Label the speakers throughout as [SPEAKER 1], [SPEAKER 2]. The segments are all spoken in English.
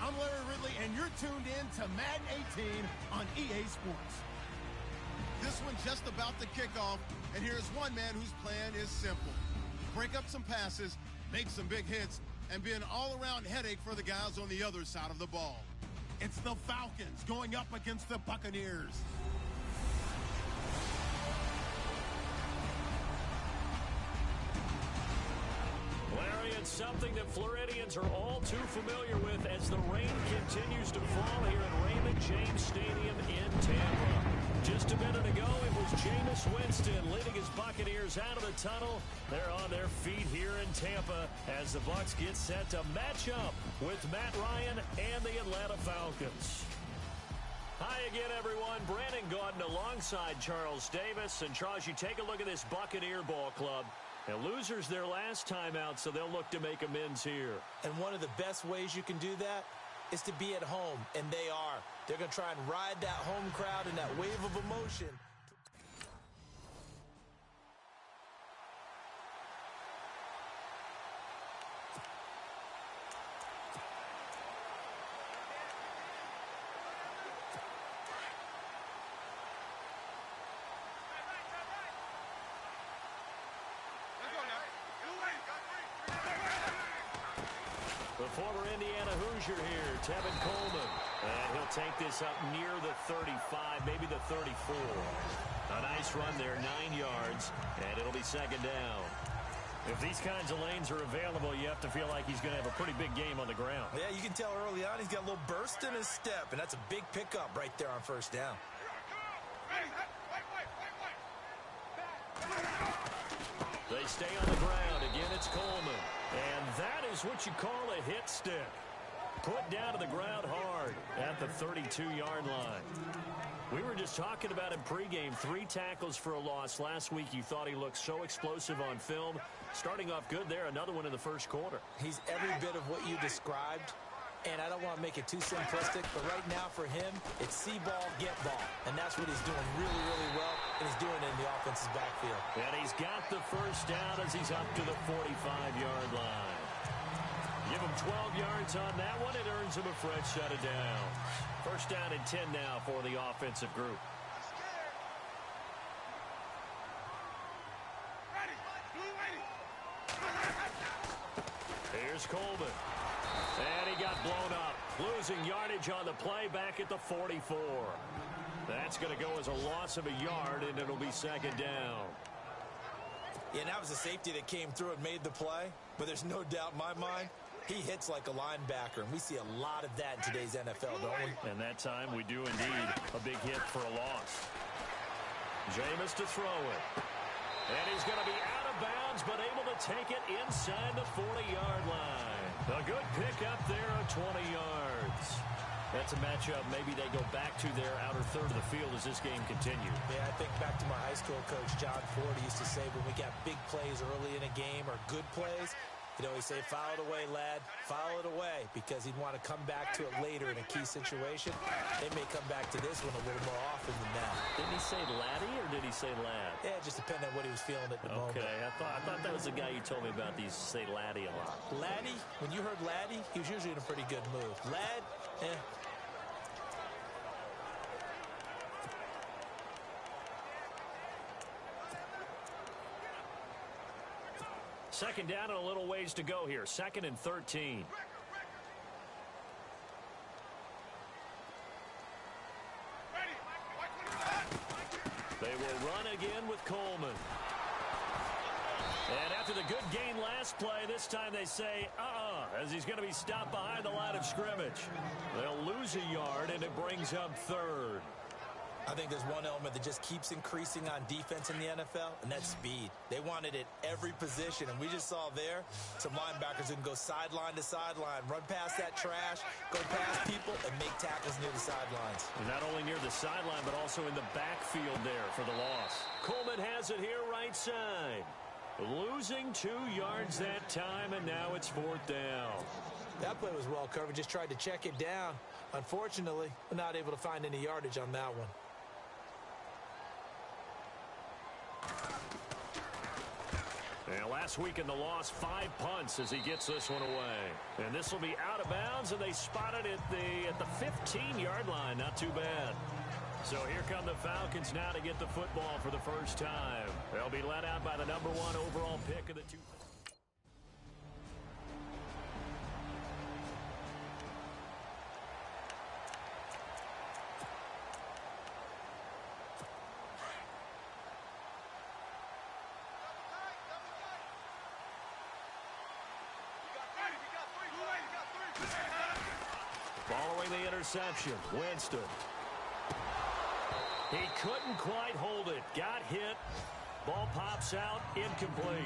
[SPEAKER 1] I'm Larry Ridley, and you're tuned in to Madden 18 on EA Sports.
[SPEAKER 2] This one's just about to kick off, and here's one man whose plan is simple. Break up some passes, make some big hits, and be an all-around headache for the guys on the other side of the ball.
[SPEAKER 1] It's the Falcons going up against the Buccaneers.
[SPEAKER 3] Larry, it's something that Floridians are all too familiar with as the rain continues to fall here at Raymond James Stadium in Tampa. Just a minute ago, it was Jameis Winston leading his Buccaneers out of the tunnel. They're on their feet here in Tampa as the Bucs get set to match up with Matt Ryan and the Atlanta Falcons. Hi again, everyone. Brandon Gaudin alongside Charles Davis. And Charles, you take a look at this Buccaneer ball club. And losers their last time out, so they'll look to make amends here.
[SPEAKER 4] And one of the best ways you can do that is to be at home, and they are. They're going to try and ride that home crowd and that wave of emotion.
[SPEAKER 3] The former Indiana Hoosier here, Tevin Coleman. And he'll take this up near the 35, maybe the 34. A nice run there, 9 yards, and it'll be second down. If these kinds of lanes are available, you have to feel like he's going to have a pretty big game on the ground.
[SPEAKER 4] Yeah, you can tell early on he's got a little burst in his step, and that's a big pickup right there on first down.
[SPEAKER 3] They stay on the ground. Again, it's Coleman. And that is what you call a hit stick. Put down to the ground hard at the 32-yard line. We were just talking about him pregame. 3 tackles for a loss. Last week you thought he looked so explosive on film. Starting off good there. Another one in the first quarter.
[SPEAKER 4] He's every bit of what you described. And I don't want to make it too simplistic, but right now for him, it's see ball, get ball. And that's what he's doing really, really well, and he's doing it in the offense's backfield.
[SPEAKER 3] And he's got the first down as he's up to the 45-yard line. Give him 12 yards on that one. It earns him a fresh set of downs. First down and 10 now for the offensive group. Here's Coleman. And he got blown up. Losing yardage on the play back at the 44. That's going to go as a loss of a yard, and it'll be second down.
[SPEAKER 4] Yeah, and that was a safety that came through and made the play. But there's no doubt in my mind, he hits like a linebacker. And we see a lot of that in today's NFL, don't we?
[SPEAKER 3] And that time we do indeed a big hit for a loss. Jameis to throw it. And he's going to be out of bounds, but able to take it inside the 40-yard line. A good pickup there of 20 yards. That's a matchup. Maybe they go back to their outer third of the field as this game continues.
[SPEAKER 4] Yeah, I think back to my high school coach, John Ford. He used to say when we got big plays early in a game or good plays, he'd always say, file it away, lad. File it away, because he'd want to come back to it later in a key situation. They may come back to this one a little more often than that.
[SPEAKER 3] Didn't he say laddie or did he say lad?
[SPEAKER 4] Yeah, it just depended on what he was feeling at the moment.
[SPEAKER 3] Okay, I thought that was the guy you told me about. These say laddie a lot.
[SPEAKER 4] Laddie, when you heard laddie, he was usually in a pretty good mood. Lad,
[SPEAKER 3] Second down and a little ways to go here. 2nd and 13. They will run again with Coleman. And after the good gain last play, this time they say, as he's going to be stopped behind the line of scrimmage. They'll lose a yard, and it brings up 3rd.
[SPEAKER 4] I think there's one element that just keeps increasing on defense in the NFL, and that's speed. They want it at every position, and we just saw there some linebackers who can go sideline to sideline, run past that trash, go past people, and make tackles near the sidelines.
[SPEAKER 3] And not only near the sideline, but also in the backfield there for the loss. Coleman has it here right side. Losing 2 yards that time, and now it's 4th down.
[SPEAKER 4] That play was well covered. Just tried to check it down. Unfortunately, we're not able to find any yardage on that one.
[SPEAKER 3] And last week in the loss, 5 punts as he gets this one away. And this will be out of bounds, and they spotted it at the 15-yard line. Not too bad. So here come the Falcons now to get the football for the first time. They'll be led out by the number 1 overall pick of the two. Following the interception, Winston. He couldn't quite hold it. Got hit. Ball pops out. Incomplete.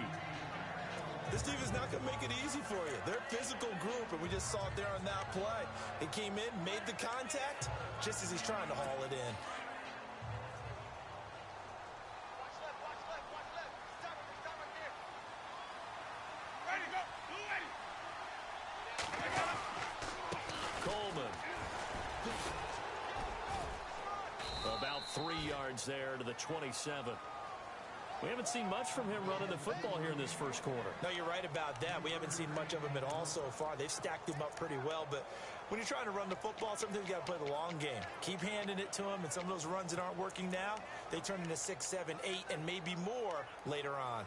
[SPEAKER 4] This team is not going to make it easy for you. They're a physical group, and we just saw it there on that play. He came in, made the contact, just as he's trying to haul it in.
[SPEAKER 3] About 3 yards there to the 27. We haven't seen much from him running the football here in this first quarter.
[SPEAKER 4] No, you're right about that. We haven't seen much of him at all so far. They've stacked him up pretty well, but when you're trying to run the football, sometimes you got to play the long game. Keep handing it to him, and some of those runs that aren't working now, they turn into 6, 7, 8, and maybe more later on.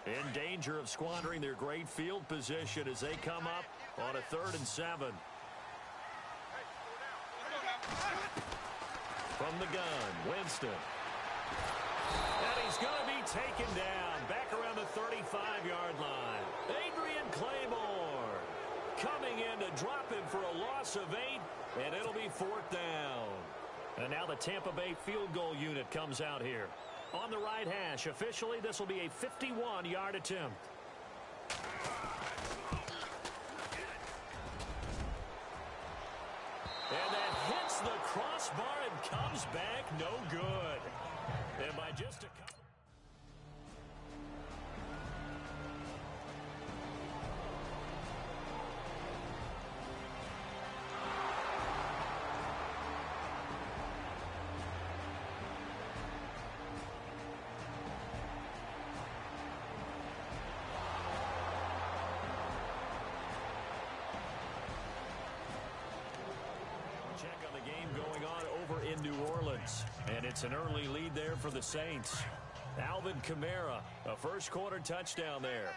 [SPEAKER 3] In danger of squandering their great field position as they come up on a 3rd and 7. From the gun, Winston. And he's going to be taken down back around the 35-yard line. Adrian Claymore coming in to drop him for a loss of 8, and it'll be 4th down. And now the Tampa Bay field goal unit comes out here. On the right hash, officially, this will be a 51-yard attempt. And that hits the crossbar and comes back no good. And by just a couple. Check on the game going on over in New Orleans. And it's an early lead there for the Saints. Alvin Kamara, a first quarter touchdown there.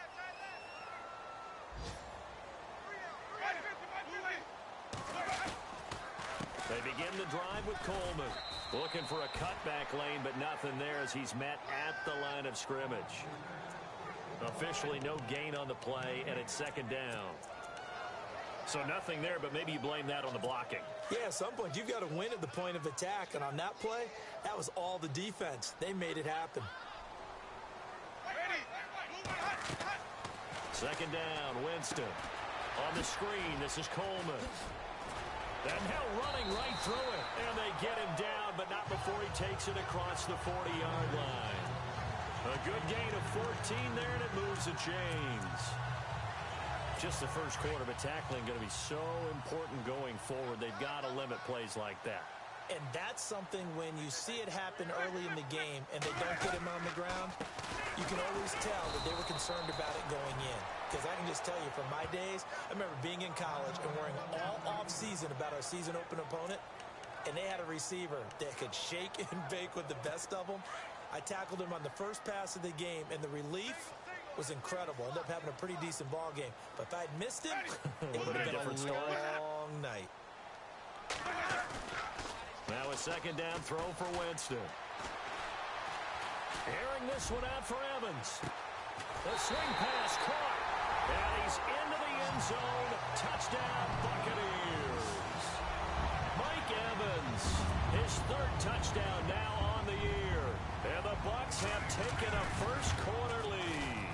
[SPEAKER 3] They begin the drive with Coleman. Looking for a cutback lane, but nothing there as he's met at the line of scrimmage. Officially no gain on the play, and it's 2nd down. So nothing there, but maybe you blame that on the blocking.
[SPEAKER 4] Yeah, at some point, you've got to win at the point of attack. And on that play, that was all the defense. They made it happen.
[SPEAKER 3] 2nd down, Winston. On the screen, this is Coleman. And now running right through it. And they get him down, but not before he takes it across the 40-yard line. A good gain of 14 there, and it moves the chains. Just the first quarter, but tackling going to be so important going forward. They've got to limit plays like that.
[SPEAKER 4] And that's something when you see it happen early in the game and they don't get him on the ground, you can always tell that they were concerned about it going in. Because I can just tell you from my days, I remember being in college and worrying all off-season about our season open opponent, and they had a receiver that could shake and bake with the best of them. I tackled him on the first pass of the game, and the relief was incredible. Ended up having a pretty decent ball game. But if I'd missed him, it would have been a long night.
[SPEAKER 3] Now a 2nd down throw for Winston. Airing this one out for Evans. The swing pass caught. And he's into the end zone. Touchdown, Buccaneers. Mike Evans, his 3rd touchdown now on the year. And the Bucs have taken a first quarter lead.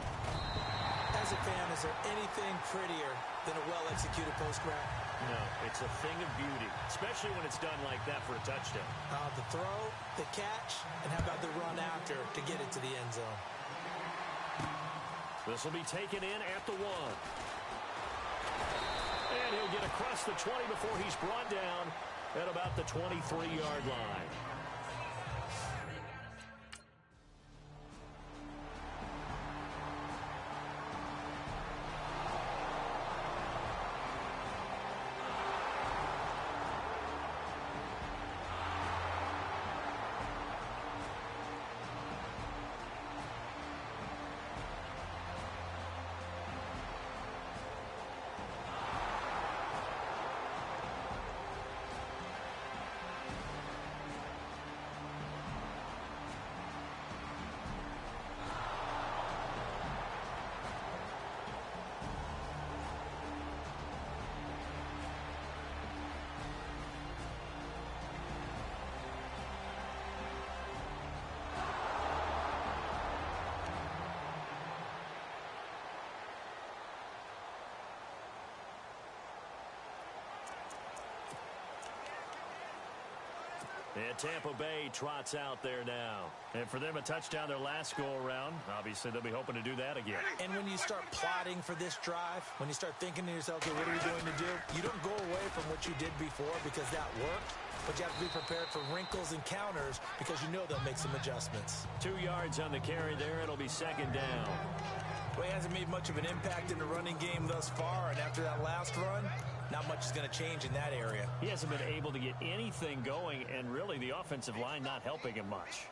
[SPEAKER 4] As a fan, is there anything prettier than a well-executed post route?
[SPEAKER 3] No, it's a thing of beauty, especially when it's done like that for a touchdown.
[SPEAKER 4] The throw, the catch, and how about the run after to get it to the end zone?
[SPEAKER 3] This will be taken in at the 1. And he'll get across the 20 before he's brought down at about the 23-yard line. And Tampa Bay trots out there now. And for them, a touchdown their last go-around. Obviously, they'll be hoping to do that again.
[SPEAKER 4] And when you start plotting for this drive, when you start thinking to yourself, okay, what are we going to do? You don't go away from what you did before because that worked. But you have to be prepared for wrinkles and counters because you know they'll make some adjustments.
[SPEAKER 3] 2 yards on the carry there. It'll be second down.
[SPEAKER 4] Well, he hasn't made much of an impact in the running game thus far, and after that last run, not much is going to change in that area.
[SPEAKER 3] He hasn't been able to get anything going, and really the offensive line not helping him much.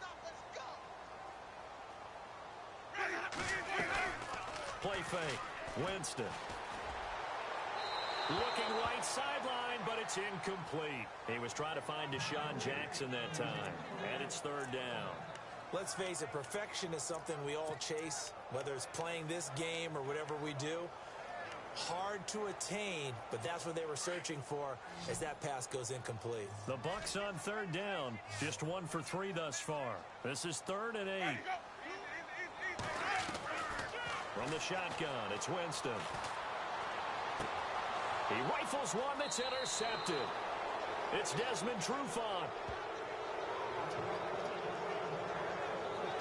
[SPEAKER 3] Play fake. Winston. Looking right sideline, but it's incomplete. He was trying to find Deshaun Jackson that time, and it's third down.
[SPEAKER 4] Let's face it, perfection is something we all chase, whether it's playing this game or whatever we do. Hard to attain, but that's what they were searching for as that pass goes incomplete.
[SPEAKER 3] The Bucs on third down, just 1 for 3 thus far. This is 3rd and 8. From the shotgun, it's Winston. He rifles one that's intercepted. It's Desmond Trufant.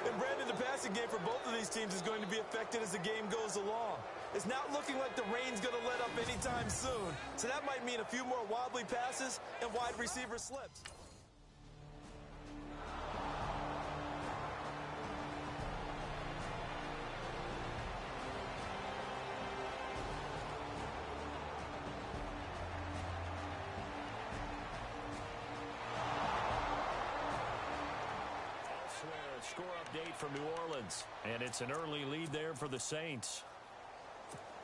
[SPEAKER 5] And Brandon, the passing game for both of these teams is going to be affected as the game goes along. It's not looking like the rain's going to let up anytime soon. So that might mean a few more wobbly passes and wide receiver slips.
[SPEAKER 3] Score update from New Orleans, and it's an early lead there for the Saints.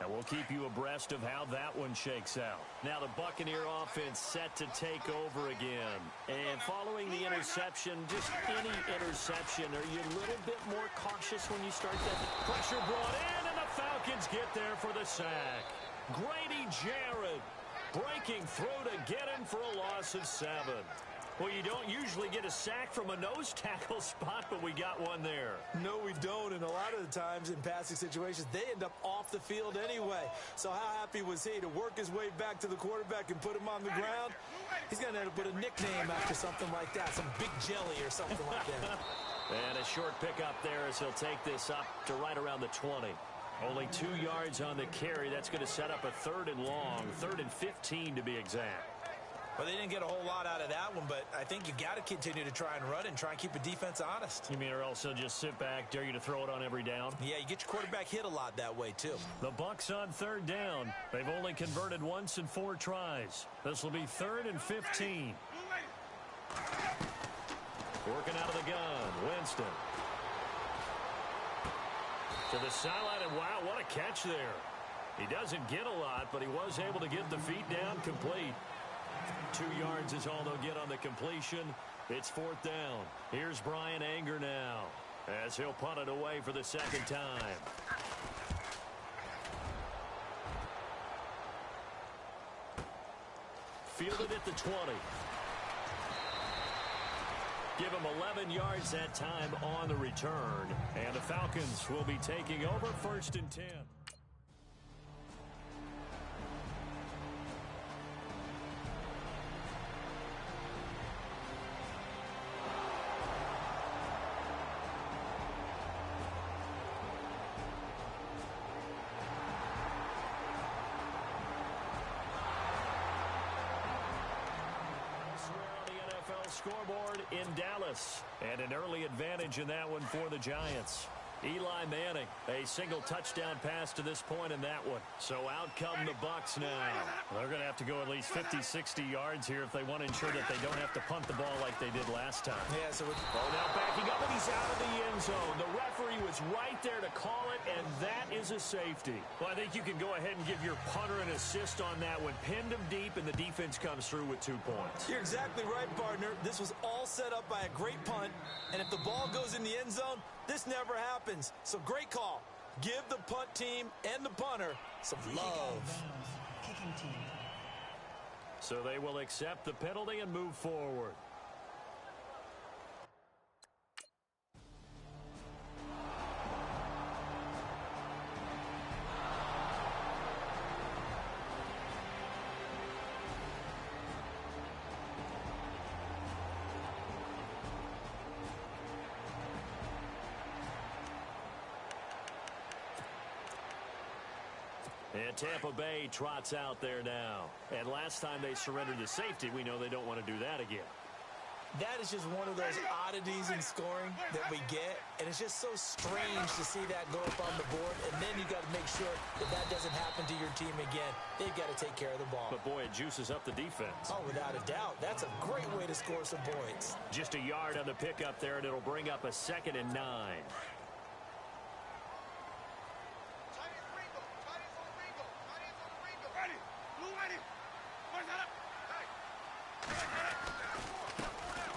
[SPEAKER 3] And we'll keep you abreast of how that one shakes out. Now the Buccaneer offense set to take over again. And following the interception, just any interception, are you a little bit more cautious when you start that? Pressure brought in, and the Falcons get there for the sack. Grady Jarrett breaking through to get him for a loss of 7. Well, you don't usually get a sack from a nose tackle spot, but we got one there.
[SPEAKER 5] No, we don't, and a lot of the times in passing situations, they end up off the field anyway. So how happy was he to work his way back to the quarterback and put him on the ground? He's going to end up with a nickname after something like that, some big jelly or something like that.
[SPEAKER 3] And a short pickup there as he'll take this up to right around the 20. Only 2 yards on the carry. That's going to set up a 3rd and long, 3rd and 15 to be exact.
[SPEAKER 4] Well, they didn't get a whole lot out of that one, but I think you got to continue to try and run and try and keep a defense honest.
[SPEAKER 3] You mean or also just sit back, dare you to throw it on every down?
[SPEAKER 4] Yeah, you get your quarterback hit a lot that way, too.
[SPEAKER 3] The Bucs on 3rd down. They've only converted once in 4 tries. This will be 3rd and 15. Working out of the gun, Winston. To the sideline, and wow, what a catch there. He doesn't get a lot, but he was able to get the feet down complete. 2 yards is all they'll get on the completion. It's 4th down. Here's Brian Anger now as he'll punt it away for the 2nd time. Fielded at the 20. Give him 11 yards that time on the return. And the Falcons will be taking over 1st and 10. Scoreboard in Dallas, and an early advantage in that one for the Giants. Eli Manning, a single touchdown pass to this point in that one. So out come the Bucs now. They're going to have to go at least 50, 60 yards here if they want to ensure that they don't have to punt the ball like they did last time.
[SPEAKER 4] Yeah, so
[SPEAKER 3] now backing up, and he's out of the end zone. The referee was right there to call it, and that is a safety. Well, I think you can go ahead and give your punter an assist on that one. Pinned him deep, and the defense comes through with 2 points.
[SPEAKER 5] You're exactly right, partner. This was all set up by a great punt, and if the ball goes in the end zone, this never happens. So great call. Give the punt team and the punter some love.
[SPEAKER 6] Kicking team.
[SPEAKER 3] So they will accept the penalty and move forward. And Tampa Bay trots out there now. And last time they surrendered to safety, we know they don't want to do that again.
[SPEAKER 4] That is just one of those oddities in scoring that we get, and it's just so strange to see that go up on the board, and then you got to make sure that that doesn't happen to your team again. They've got to take care of the ball.
[SPEAKER 3] But, boy, it juices up the defense.
[SPEAKER 4] Oh, without a doubt. That's a great way to score some points.
[SPEAKER 3] Just a yard on the pickup there, and it'll bring up a 2nd and 9.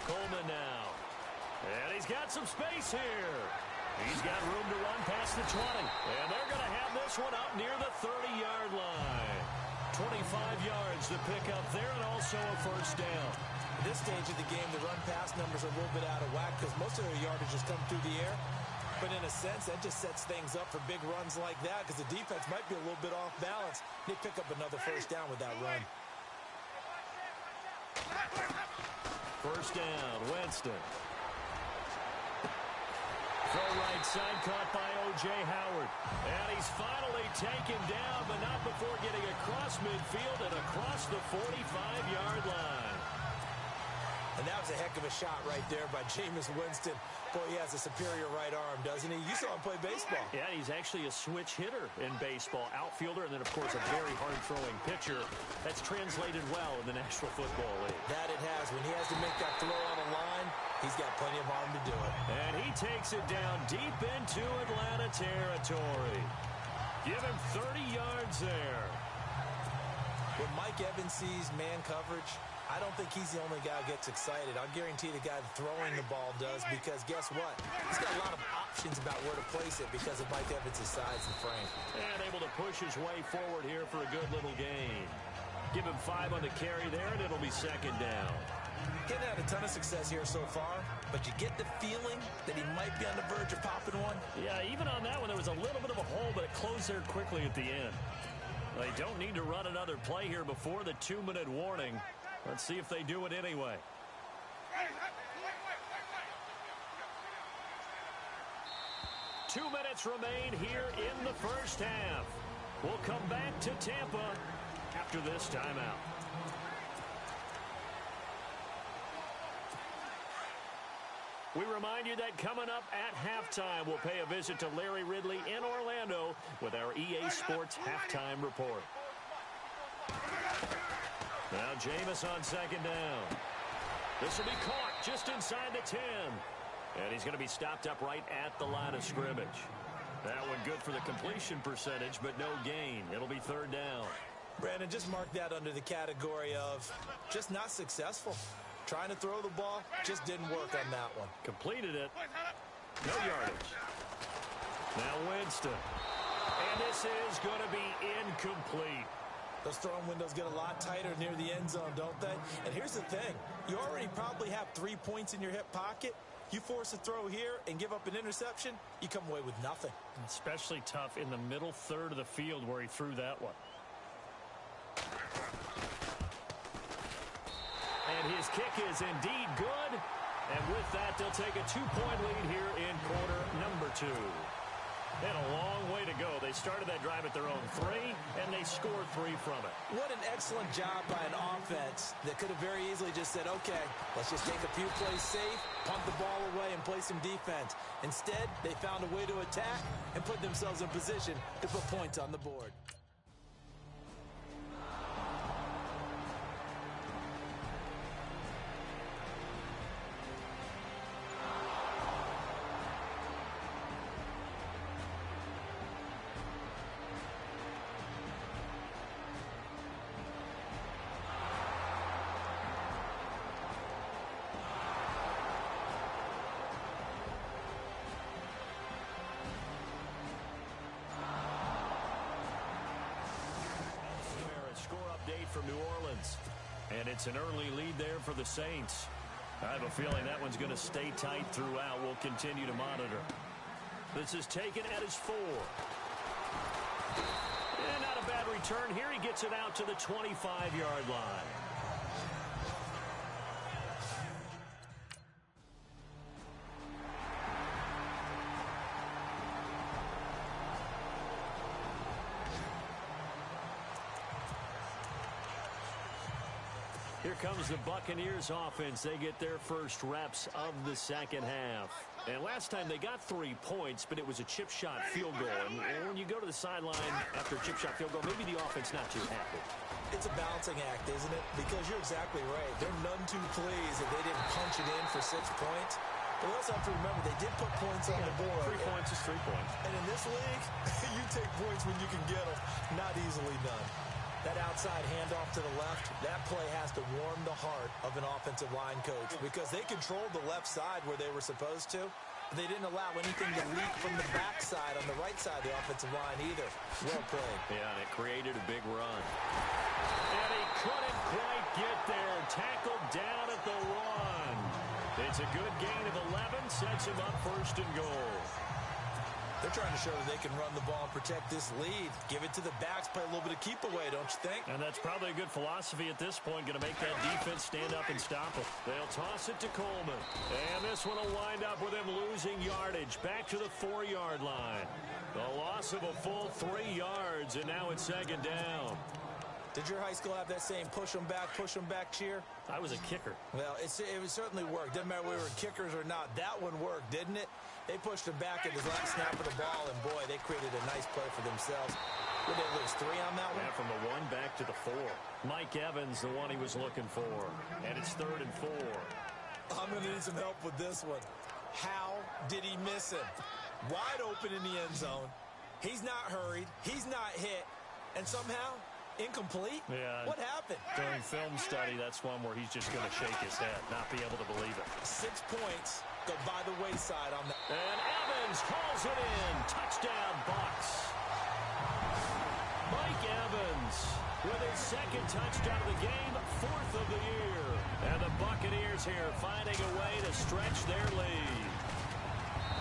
[SPEAKER 3] Coleman now. And he's got some space here. He's got room to run past the 20. And they're going to have this one out near the 30-yard line. 25 yards to pick up there, and also a first down.
[SPEAKER 4] At this stage of the game, the run-pass numbers are a little bit out of whack because most of their yardage has come through the air. But in a sense, that just sets things up for big runs like that because the defense might be a little bit off balance. They pick up another first down with that run.
[SPEAKER 3] First down, Winston. Throw right side, caught by O.J. Howard. And he's finally taken down, but not before getting across midfield and across the 45-yard line.
[SPEAKER 4] And that was a heck of a shot right there by Jameis Winston. Boy, he has a superior right arm, doesn't he? You saw him play baseball.
[SPEAKER 3] Yeah, he's actually a switch hitter in baseball. Outfielder, and then, of course, a very hard-throwing pitcher. That's translated well in the National Football League.
[SPEAKER 4] That it has. When he has to make that throw on a line, he's got plenty of arm to do it.
[SPEAKER 3] And he takes it down deep into Atlanta territory. Give him 30 yards there.
[SPEAKER 4] When Mike Evans sees man coverage, I don't think he's the only guy who gets excited. I'll guarantee the guy throwing the ball does because guess what? He's got a lot of options about where to place it because of Mike Evans' size and frame.
[SPEAKER 3] And able to push his way forward here for a good little gain. Give him 5 on the carry there, and it'll be 2nd down.
[SPEAKER 4] Getting had a ton of success here so far, but you get the feeling that he might be on the verge of popping one.
[SPEAKER 3] Yeah, even on that one, there was a little bit of a hole, but it closed there quickly at the end. They don't need to run another play here before the 2-minute warning. Let's see if they do it anyway. Two minutes remain here in the first half. We'll come back to Tampa after this timeout. We remind you that coming up at halftime, we'll pay a visit to Larry Ridley in Orlando with our EA Sports Halftime Report. Now Jameis on 2nd down. This will be caught just inside the 10. And he's going to be stopped up right at the line of scrimmage. That one good for the completion percentage, but no gain. It'll be 3rd down.
[SPEAKER 4] Brandon, just mark that under the category of just not successful. Trying to throw the ball, just didn't work on that one.
[SPEAKER 3] Completed it. No yardage. Now Winston. And this is going to be incomplete.
[SPEAKER 4] Those throwing windows get a lot tighter near the end zone, don't they? And here's the thing. You already probably have 3 points in your hip pocket. You force a throw here and give up an interception, you come away with nothing.
[SPEAKER 3] Especially tough in the middle third of the field where he threw that one. And his kick is indeed good. And with that, they'll take a 2-point lead here in quarter number 2. And a long way to go. They started that drive at their own 3, and they scored 3 from it.
[SPEAKER 4] What an excellent job by an offense that could have very easily just said, okay, let's just take a few plays safe, punt the ball away, and play some defense. Instead, they found a way to attack and put themselves in position to put points on the board.
[SPEAKER 3] From New Orleans. And it's an early lead there for the Saints. I have a feeling that one's going to stay tight throughout. We'll continue to monitor. This is taken at his 4. And not a bad return here. He gets it out to the 25-yard line. here comes the Buccaneers offense. They get their first reps of the second half. And last time they got 3 points, but it was a chip shot field goal. And when you go to the sideline after a chip shot field goal, maybe the offense not too happy.
[SPEAKER 4] It's a balancing act, isn't it? Because you're exactly right. They're none too pleased that they didn't punch it in for 6 points. But we also have to remember they did put points on the board.
[SPEAKER 3] 3 points is 3 points.
[SPEAKER 4] And in this league, you take points when you can get them. Not easily done. That outside handoff to the left, that play has to warm the heart of an offensive line coach because they controlled the left side where they were supposed to. They didn't allow anything to leak from the backside on the right side of the offensive line either. Well played.
[SPEAKER 3] Yeah, and it created a big run. And he couldn't quite get there. Tackled down at the 1. It's a good gain of 11. Sets him up 1st and goal.
[SPEAKER 4] They're trying to show that they can run the ball and protect this lead. Give it to the backs, play a little bit of keep away, don't you think?
[SPEAKER 3] And that's probably a good philosophy at this point. Going to make that defense stand up and stop it. They'll toss it to Coleman. And this one will wind up with him losing yardage. Back to the 4-yard line. The loss of a full 3 yards, and now it's 2nd down.
[SPEAKER 4] Did your high school have that same push them back cheer?
[SPEAKER 3] I was a kicker.
[SPEAKER 4] Well, it certainly worked. Didn't matter whether we were kickers or not. That one worked, didn't it? They pushed him back at his last snap of the ball, and boy, they created a nice play for themselves. Would they lose 3 on that one?
[SPEAKER 3] Yeah, from the 1 back to the 4. Mike Evans, the one he was looking for. And it's 3rd and 4.
[SPEAKER 4] I'm going to need some help with this one. How did he miss him? Wide open in the end zone. He's not hurried. He's not hit. And somehow, incomplete?
[SPEAKER 3] Yeah.
[SPEAKER 4] What happened?
[SPEAKER 3] During film study, that's one where he's just going to shake his head, not be able to believe it.
[SPEAKER 4] 6 points go by the wayside on that.
[SPEAKER 3] And Evans hauls it in. Touchdown, Bucs. Mike Evans with his 2nd touchdown of the game, 4th of the year. And the Buccaneers here finding a way to stretch their lead.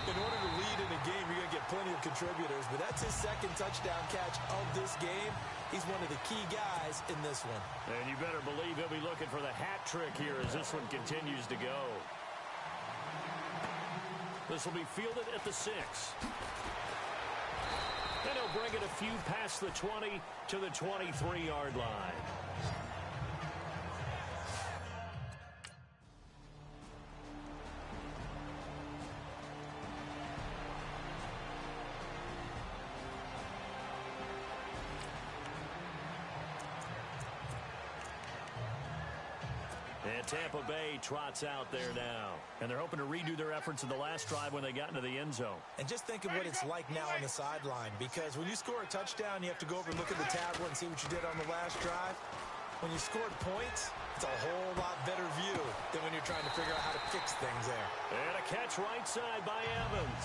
[SPEAKER 4] In order to lead in a game, you're going to get plenty of contributors, but that's his 2nd touchdown catch of this game. He's one of the key guys in this one.
[SPEAKER 3] And you better believe he'll be looking for the hat trick here as this one continues to go. This will be fielded at the 6. And he'll bring it a few past the 20 to the 23-yard line. And Tampa Bay trots out there now. And they're hoping to redo their efforts in the last drive when they got into the end zone.
[SPEAKER 4] And just think of what it's like now on the sideline, because when you score a touchdown, you have to go over and look at the tablet and see what you did on the last drive. When you scored points, it's a whole lot better view than when you're trying to figure out how to fix things there.
[SPEAKER 3] And a catch right side by Evans.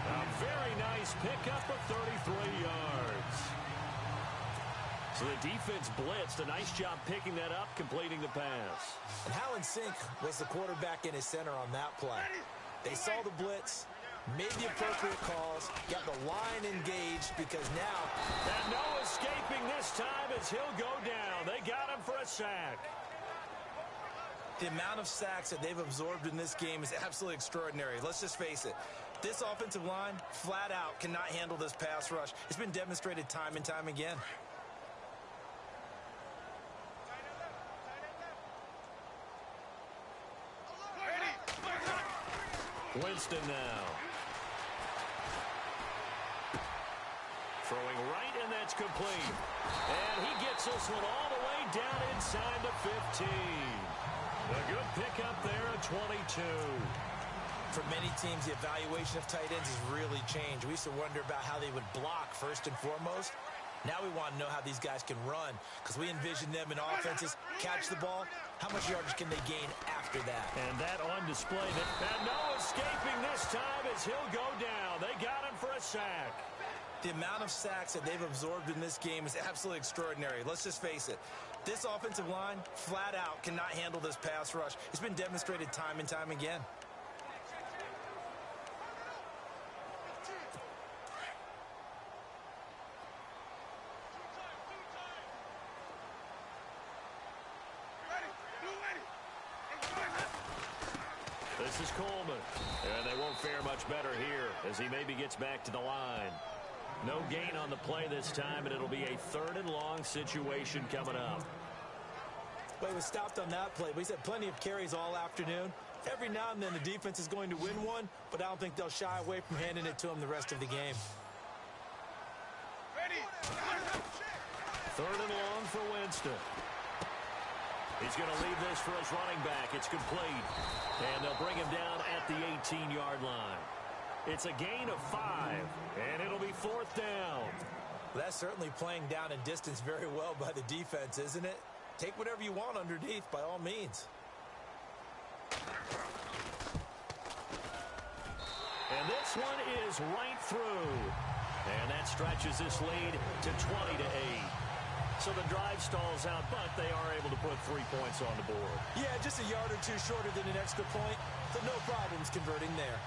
[SPEAKER 3] A very nice pickup of 33 yards. So the defense blitzed. A nice job picking that up, completing the pass.
[SPEAKER 4] And how in sync was the quarterback in his center on that play? They saw the blitz, made the appropriate calls, got the line engaged, because now...
[SPEAKER 3] And no escaping this time as he'll go down. They got him for a sack.
[SPEAKER 4] The amount of sacks that they've absorbed in this game is absolutely extraordinary. Let's just face it. This offensive line, flat out, cannot handle this pass rush. It's been demonstrated time and time again.
[SPEAKER 3] Winston now. Throwing right, and that's complete. And he gets this one all the way down inside the 15. A good pickup there at 22.
[SPEAKER 4] For many teams, the evaluation of tight ends has really changed. We used to wonder about how they would block first and foremost. Now we want to know how these guys can run, because we envision them in offenses catch the ball. How much yardage can they gain after that?
[SPEAKER 3] And that on display. And no escaping this time as he'll go down. They got him for a sack.
[SPEAKER 4] The amount of sacks that they've absorbed in this game is absolutely extraordinary. Let's just face it. This offensive line, flat out, cannot handle this pass rush. It's been demonstrated time and time again.
[SPEAKER 3] This is Coleman. And they won't fare much better here as he maybe gets back to the line. No gain on the play this time, and it'll be a 3rd and long situation coming up.
[SPEAKER 5] Well, he was stopped on that play, but he's had plenty of carries all afternoon. Every now and then the defense is going to win one, but I don't think they'll shy away from handing it to him the rest of the game.
[SPEAKER 3] Third and long for Winston. He's going to leave this for his running back. It's complete. And they'll bring him down at the 18-yard line. It's a gain of 5, and it'll be 4th down.
[SPEAKER 5] Well, that's certainly playing down in distance very well by the defense, isn't it? Take whatever you want underneath, by all means.
[SPEAKER 3] And this one is right through. And that stretches this lead to 20-8. So the drive stalls out, but they are able to put 3 points on the board.
[SPEAKER 5] Yeah, just a yard or two shorter than an extra point, so no problems converting there.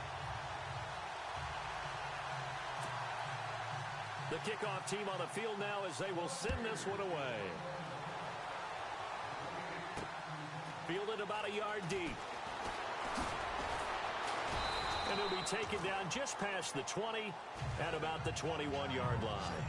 [SPEAKER 3] The kickoff team on the field now as they will send this one away. Fielded about a yard deep. And it'll be taken down just past the 20 at about the 21-yard line.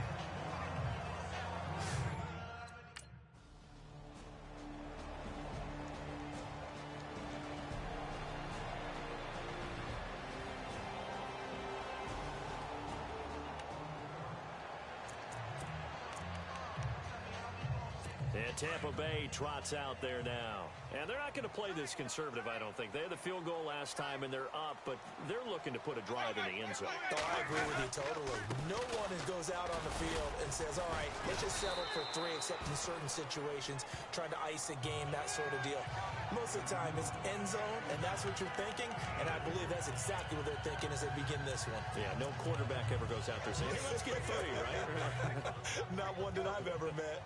[SPEAKER 3] And Tampa Bay trots out there now. And they're not going to play this conservative, I don't think. They had the field goal last time, and they're up, but they're looking to put a drive in the end zone.
[SPEAKER 5] Oh, I agree with you totally. No one goes out on the field and says, all right, let's just settle for 3, except in certain situations, trying to ice a game, that sort of deal. Most of the time, it's end zone, and that's what you're thinking, and I believe that's exactly what they're thinking as they begin this one.
[SPEAKER 3] Yeah, no quarterback ever goes out there saying, hey, let's get 3, right?
[SPEAKER 5] Not one that I've ever met.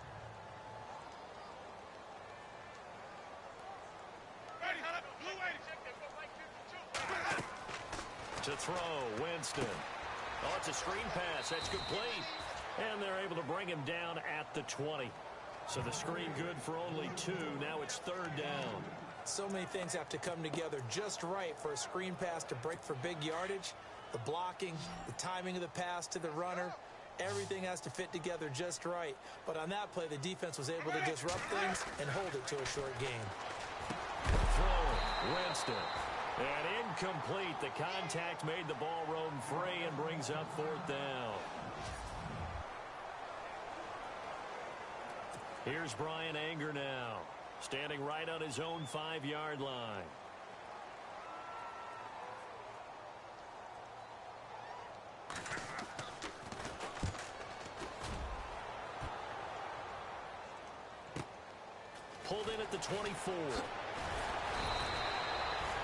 [SPEAKER 3] To throw, Winston. Oh, it's a screen pass. That's complete. And they're able to bring him down at the 20. So the screen good for only 2. Now it's 3rd down.
[SPEAKER 5] So many things have to come together just right for a screen pass to break for big yardage. The blocking, the timing of the pass to the runner, everything has to fit together just right. But on that play, the defense was able to disrupt things and hold it to a short game.
[SPEAKER 3] Throwing, Winston. And incomplete. The contact made the ball roam free and brings up 4th down. Here's Brian Anger now, standing right on his own 5-yard line. Pulled in at the 24.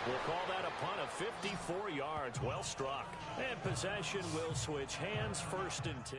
[SPEAKER 3] We'll call that a punt of 54 yards. Well struck. And possession will switch hands, 1st and 10.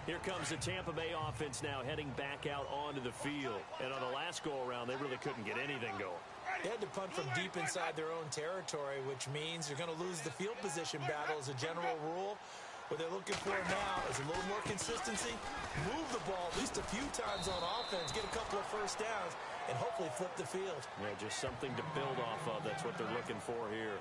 [SPEAKER 3] Here comes the Tampa Bay offense now heading back out onto the field. And on the last go-around, they really couldn't get anything going.
[SPEAKER 5] They had to punt from deep inside their own territory, which means you're going to lose the field position battle as a general rule. What they're looking for now is a little more consistency, move the ball at least a few times on offense, get a couple of first downs, and hopefully flip the field.
[SPEAKER 3] Yeah, just something to build off of. That's what they're looking for here.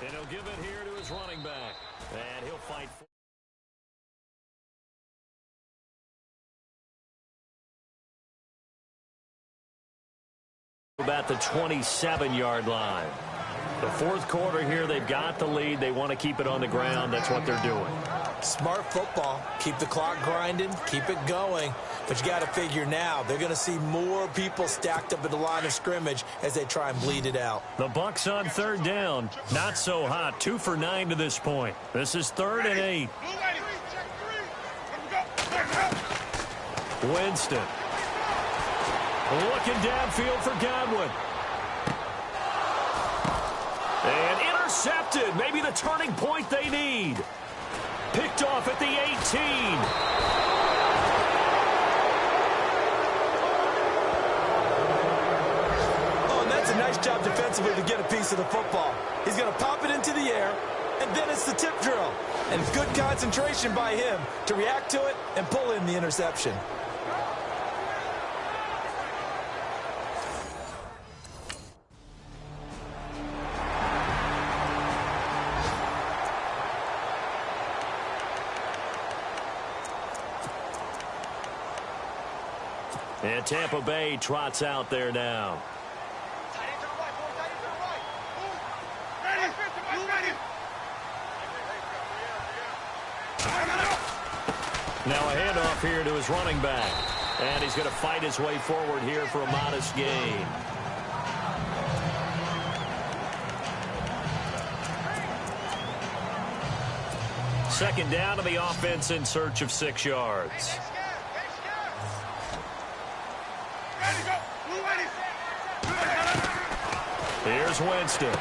[SPEAKER 3] And he'll give it here to his running back. And he'll fight for about the 27-yard line. The 4th quarter here, they've got the lead. They want to keep it on the ground. That's what they're doing.
[SPEAKER 4] Smart football. Keep the clock grinding, keep it going. But you got to figure now, they're going to see more people stacked up at the line of scrimmage as they try and bleed it out.
[SPEAKER 3] The Bucs on third down. Not so hot. 2 for 9 to this point. This is 3rd and 8. Winston. Looking downfield for Godwin. And intercepted. Maybe the turning point they need. Picked off at the 18.
[SPEAKER 4] Oh, and that's a nice job defensively to get a piece of the football. He's going to pop it into the air, and then it's the tip drill. And good concentration by him to react to it and pull in the interception.
[SPEAKER 3] And Tampa Bay trots out there now. Now a handoff here to his running back. And he's going to fight his way forward here for a modest gain. Second down to the offense in search of 6 yards. Here's Winston.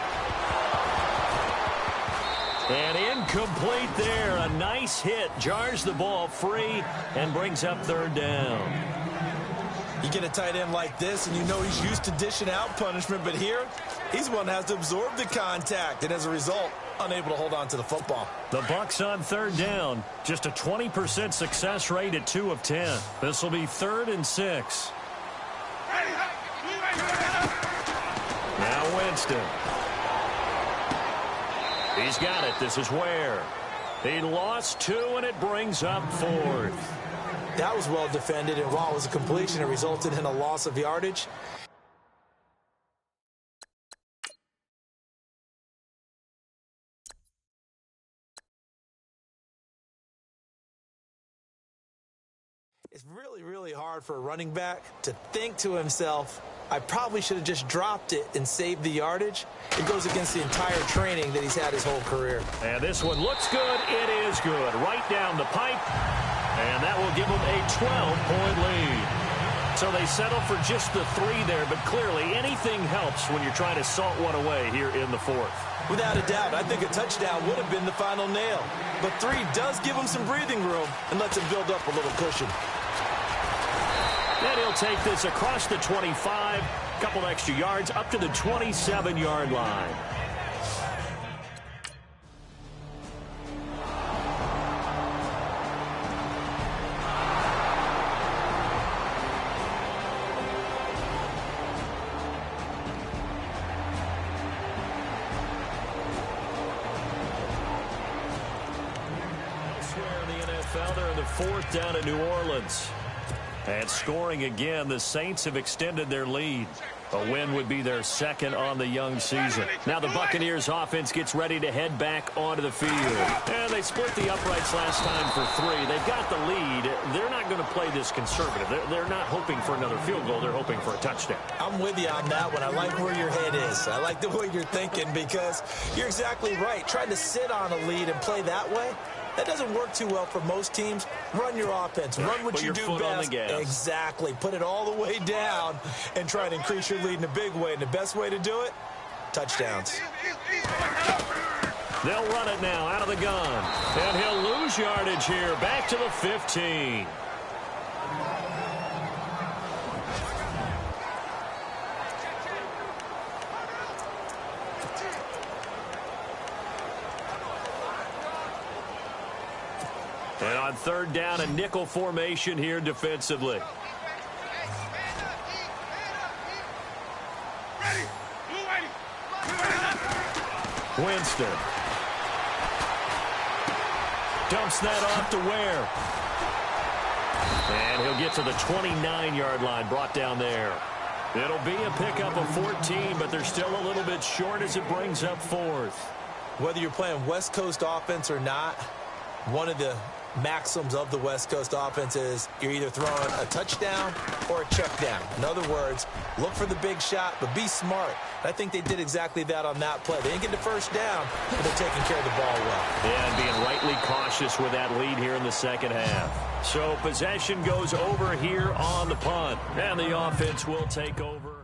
[SPEAKER 3] And incomplete there. A nice hit. Jars the ball free and brings up 3rd down.
[SPEAKER 4] You get a tight end like this, and you know he's used to dishing out punishment, but here, he's one that has to absorb the contact, and as a result, unable to hold on to the football.
[SPEAKER 3] The Bucs on 3rd down. Just a 20% success rate at 2 of 10. This will be 3rd and 6. Now Winston. He's got it. This is Ware. He lost 2, and it brings up 4th.
[SPEAKER 4] That was well defended, and while it was a completion, it resulted in a loss of yardage. It's really, really hard for a running back to think to himself, I probably should have just dropped it and saved the yardage. It goes against the entire training that he's had his whole career.
[SPEAKER 3] And this one looks good. It is good. Right down the pipe. And that will give them a 12-point lead. So they settle for just the 3 there, but clearly anything helps when you're trying to salt one away here in the 4th.
[SPEAKER 4] Without a doubt, I think a touchdown would have been the final nail. But 3 does give him some breathing room and lets him build up a little cushion.
[SPEAKER 3] And he'll take this across the 25, a couple extra yards, up to the 27-yard line. Elsewhere in the NFL, they're in the 4th down in New Orleans. And scoring again, the Saints have extended their lead. A win would be their 2nd on the young season. Now the Buccaneers offense gets ready to head back onto the field. And they split the uprights last time for 3. They've got the lead. They're not going to play this conservative. They're not hoping for another field goal. They're hoping for a touchdown.
[SPEAKER 4] I'm with you on that one. I like where your head is. I like the way you're thinking because you're exactly right. Trying to sit on a lead and play that way, that doesn't work too well for most teams. Run your offense. Run what you do best.
[SPEAKER 3] On the gas.
[SPEAKER 4] Exactly. Put it all the way down and try and increase your lead in a big way. And the best way to do it, touchdowns.
[SPEAKER 3] They'll run it now out of the gun. And he'll lose yardage here. Back to the 15. And on 3rd down, a nickel formation here defensively. Winston. Dumps that off to Ware. And he'll get to the 29-yard line, brought down there. It'll be a pickup of 14, but they're still a little bit short as it brings up 4th.
[SPEAKER 4] Whether you're playing West Coast offense or not,
[SPEAKER 5] One of the maxims of the West Coast offense is you're either throwing a touchdown or a check down. In other words, look for the big shot, but be smart. I think they did exactly that on that play. They didn't get the first down, but they're taking care of the ball well.
[SPEAKER 3] Yeah, and being rightly cautious with that lead here in the second half. So possession goes over here on the punt, and the offense will take over.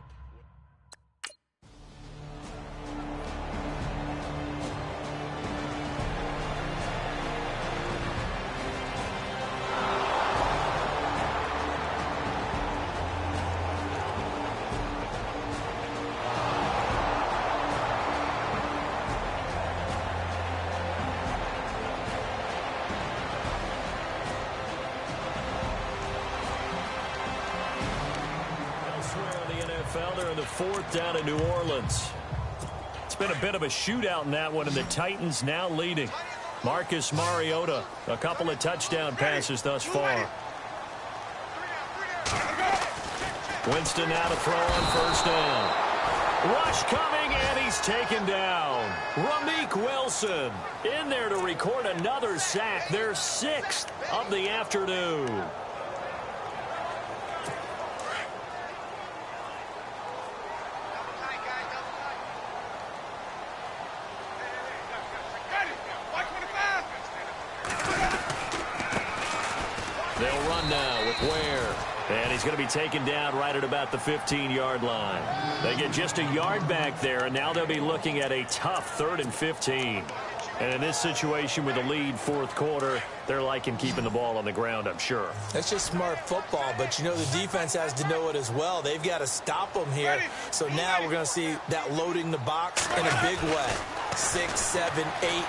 [SPEAKER 3] They're in the fourth down in New Orleans. It's been a bit of a shootout in that one, and the Titans now leading. Marcus Mariota, a couple of touchdown passes thus far. Winston now to throw on first down. Rush coming, and he's taken down. Ramik Wilson in there to record another sack, their 6th of the afternoon. They'll run now with Ware. And he's going to be taken down right at about the 15-yard line. They get just a yard back there, and now they'll be looking at a tough 3rd and 15. And in this situation with a lead fourth quarter, they're liking keeping the ball on the ground, I'm sure.
[SPEAKER 5] That's just smart football, but you know the defense has to know it as well. They've got to stop them here. So now we're going to see that loading the box in a big way. 6, 7, 8, 9,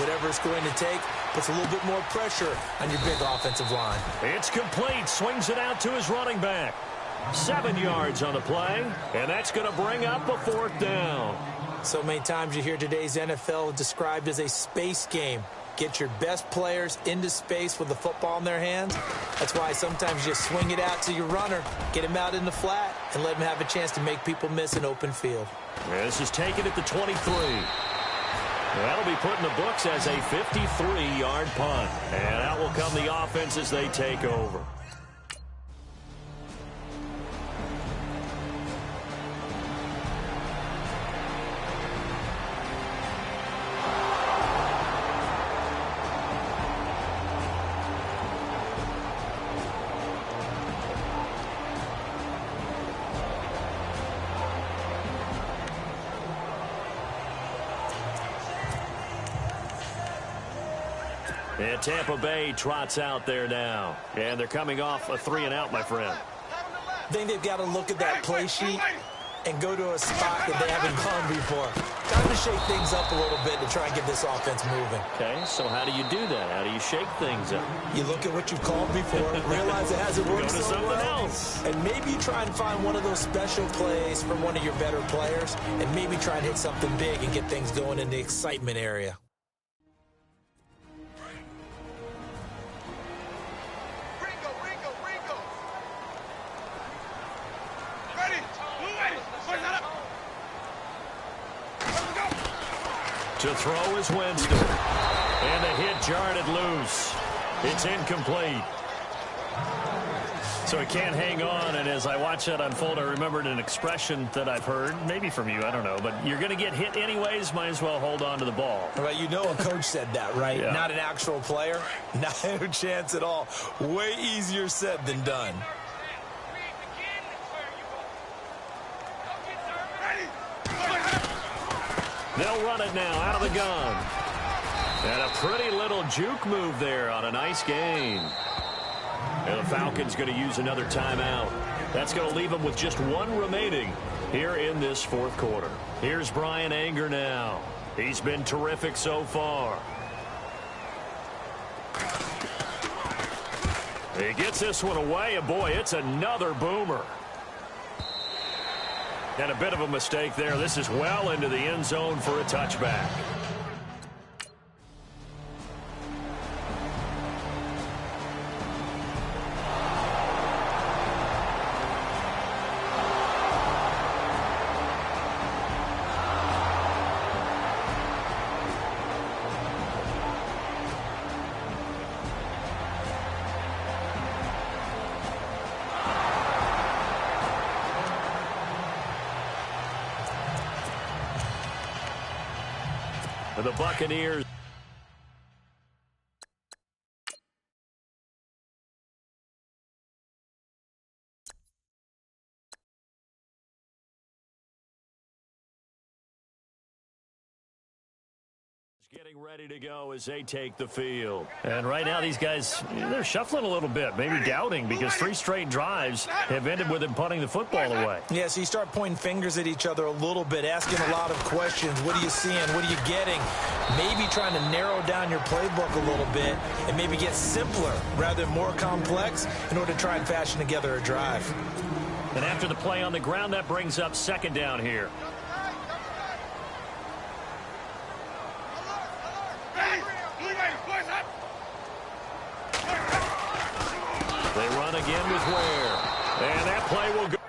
[SPEAKER 5] whatever it's going to take, puts a little bit more pressure on your big offensive line.
[SPEAKER 3] It's complete. Swings it out to his running back. 7 yards on the play, and that's going to bring up a 4th down.
[SPEAKER 5] So many times you hear today's NFL described as a space game. Get your best players into space with the football in their hands. That's why sometimes you swing it out to your runner, get him out in the flat, and let him have a chance to make people miss an open field.
[SPEAKER 3] This is taken at the 23. That'll be put in the books as a 53-yard punt. And out will come the offense as they take over. And Tampa Bay trots out there now. And they're coming off a 3-and-out, my friend.
[SPEAKER 5] I think they've got to look at that play sheet and go to a spot that they haven't gone before. Time to shake things up a little bit to try and get this offense moving.
[SPEAKER 3] Okay, so how do you do that? How do you shake things up?
[SPEAKER 5] You look at what you've called before, realize it hasn't worked
[SPEAKER 3] Go to
[SPEAKER 5] so
[SPEAKER 3] something
[SPEAKER 5] well,
[SPEAKER 3] else.
[SPEAKER 5] and maybe try and find one of those special plays from one of your better players, and maybe try and hit something big and get things going in the excitement area.
[SPEAKER 3] To throw is Winston. And the hit jarred it loose. It's incomplete. So he can't hang on, and as I watch that unfold, I remembered an expression that I've heard, maybe from you, I don't know, but you're going to get hit anyways, might as well hold on to the ball.
[SPEAKER 5] Right, you know a coach said that, right?
[SPEAKER 3] Yeah.
[SPEAKER 5] Not an actual player. Not a chance at all. Way easier said than done.
[SPEAKER 3] They'll run it now out of the gun. And a pretty little juke move there on a nice gain. And the Falcons going to use another timeout. That's going to leave them with just one remaining here in this fourth quarter. Here's Brian Anger now. He's been terrific so far. He gets this one away, and boy, it's another boomer. And a bit of a mistake there. This is well into the end zone for a touchback. The Buccaneers. Getting ready to go as they take the field. And right now these guys, they're shuffling a little bit, maybe doubting, because 3 straight drives have ended with them punting the football away.
[SPEAKER 4] Yeah, so you start pointing fingers at each other a little bit, asking a lot of questions. What are you seeing? What are you getting? Maybe trying to narrow down your playbook a little bit and maybe get simpler rather than more complex in order to try and fashion together a drive.
[SPEAKER 3] And after the play on the ground, that brings up 2nd down here. They run again with Ware. And that play will go.